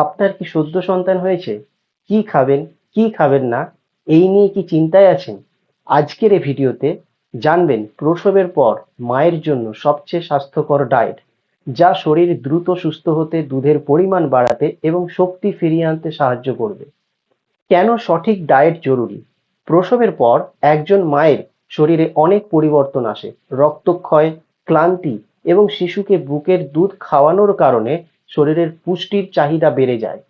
আপনার কি সদ্য সন্তান হয়েছে? কি খাবেন, কি খাবেন না, এই নিয়ে কি চিন্তায় আছেন? আজকের এই ভিডিওতে জানবেন প্রসবের পর মায়ের জন্য সবচেয়ে স্বাস্থ্যকর ডায়েট, যা শরীর দ্রুত সুস্থ হতে, দুধের পরিমাণ বাড়াতে এবং শক্তি ফিরিয়ে আনতে সাহায্য করবে। কেন সঠিক ডায়েট জরুরি? প্রসবের পর একজন মায়ের শরীরে অনেক পরিবর্তন আসে। রক্তক্ষয়, ক্লান্তি এবং শিশুকে বুকের দুধ খাওয়ানোর কারণে শরীরের পুষ্টির চাহিদা বেড়ে যায়।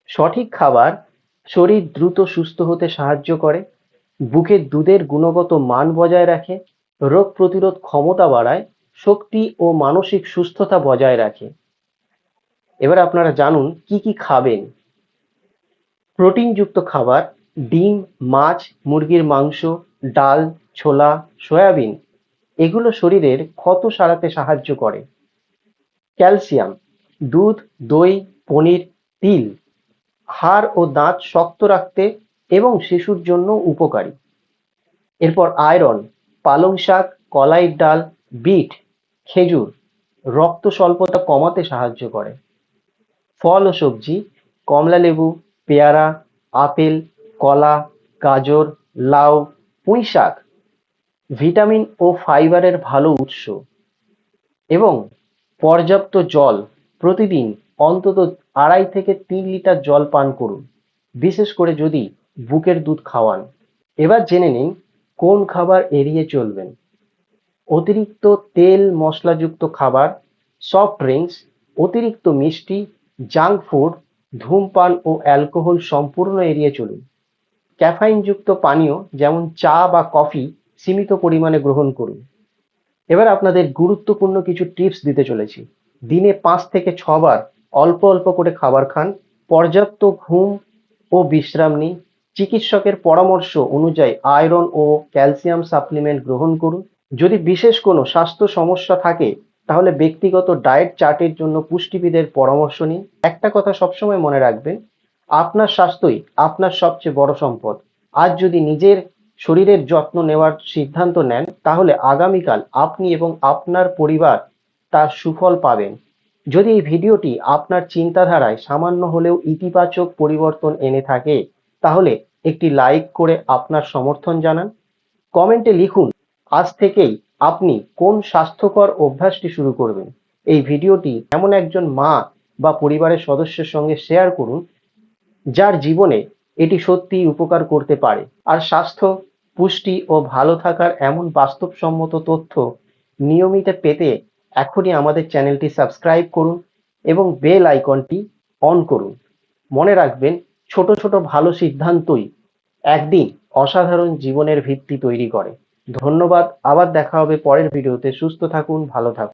সঠিক খাবার শরীর দ্রুত সুস্থ হতে সাহায্য করে, বুকের দুধের গুণগত মান বজায় রাখে, রোগ প্রতিরোধ ক্ষমতা বাড়ায়, শক্তি ও মানসিক সুস্থতা বজায় রাখে। এবার আপনারা জানুন কি কি খাবেন। প্রোটিনযুক্ত খাবার: ডিম, মাছ, মুরগির মাংস, ডাল, ছোলা, সয়াবিন এগুলো শরীরের ক্ষত সারাতে সাহায্য করে। ক্যালসিয়াম: দুধ, দই, পনির, তিল হাড় ও দাঁত শক্ত রাখতে এবং শিশুর জন্য উপকারী। এরপর আয়রন: পালং শাক, কলাইর ডাল, বিট, খেজুর রক্ত স্বল্পতা কমাতে সাহায্য করে। ফল ও সবজি: কমলালেবু, পেয়ারা, আপেল, কলা, গাজর, লাউ, পুঁইশাক ভিটামিন ও ফাইবারের ভালো উৎস। এবং পর্যাপ্ত জল: প্রতিদিন অন্তত 2.5 থেকে 3 লিটার জল পান করুন, বিশেষ করে যদি বুকের দুধ খাওয়ান। এবার জেনে নিন কোন খাবার এড়িয়ে চলবেন। অতিরিক্ত তেল মশলাযুক্ত খাবার, সফট ড্রিঙ্কস, অতিরিক্ত মিষ্টি, জাঙ্ক ফুড, ধূমপান ও অ্যালকোহল সম্পূর্ণ এড়িয়ে চলুন। ক্যাফাইনযুক্ত পানীয় যেমন চা বা কফি সীমিত পরিমাণে গ্রহণ করুন। এবার আপনাদের গুরুত্বপূর্ণ কিছু টিপস দিতে চলেছি। দিনে 5 থেকে 6 বার অল্প অল্প করে খাবার খান, পর্যাপ্ত ঘুম ও বিশ্রাম নিন, চিকিৎসকের পরামর্শ অনুযায়ী আয়রন ও ক্যালসিয়াম সাপ্লিমেন্ট গ্রহণ করুন। যদি বিশেষ কোনো স্বাস্থ্য সমস্যা থাকে তাহলে ব্যক্তিগত ডায়েট চার্টের জন্য পুষ্টিবিদের পরামর্শ নিন। একটা কথা সবসময় মনে রাখবেন, আপনার স্বাস্থ্যই আপনার সবচেয়ে বড় সম্পদ। আজ যদি নিজের শরীরের যত্ন নেওয়ার সিদ্ধান্ত নেন তাহলে আগামীকাল আপনি এবং আপনার পরিবার তার সুফল পাবেন। যদি এই ভিডিওটি আপনার চিন্তাধারায় সামান্য হলেও ইতিবাচক পরিবর্তন এনে থাকে তাহলে একটি লাইক করে আপনার সমর্থন জানান। কমেন্টে লিখুন আজ থেকেই আপনি কোন স্বাস্থ্যকর অভ্যাসটি শুরু করবেন। এই ভিডিওটি এমন একজন মা বা পরিবারের সদস্যের সঙ্গে শেয়ার করুন যার জীবনে এটি সত্যিই উপকার করতে পারে। আর স্বাস্থ্য, পুষ্টি ও ভালো থাকার এমন বাস্তবসম্মত তথ্য নিয়মিত পেতে এখনই আমাদের চ্যানেলটি সাবস্ক্রাইব করুন এবং বেল আইকনটি অন করুন। মনে রাখবেন, ছোট ছোট ভালো সিদ্ধান্তই একদিন অসাধারণ জীবনের ভিত্তি তৈরি করে। ধন্যবাদ। আবার দেখা হবে পরের ভিডিওতে। সুস্থ থাকুন, ভালো থাকুন।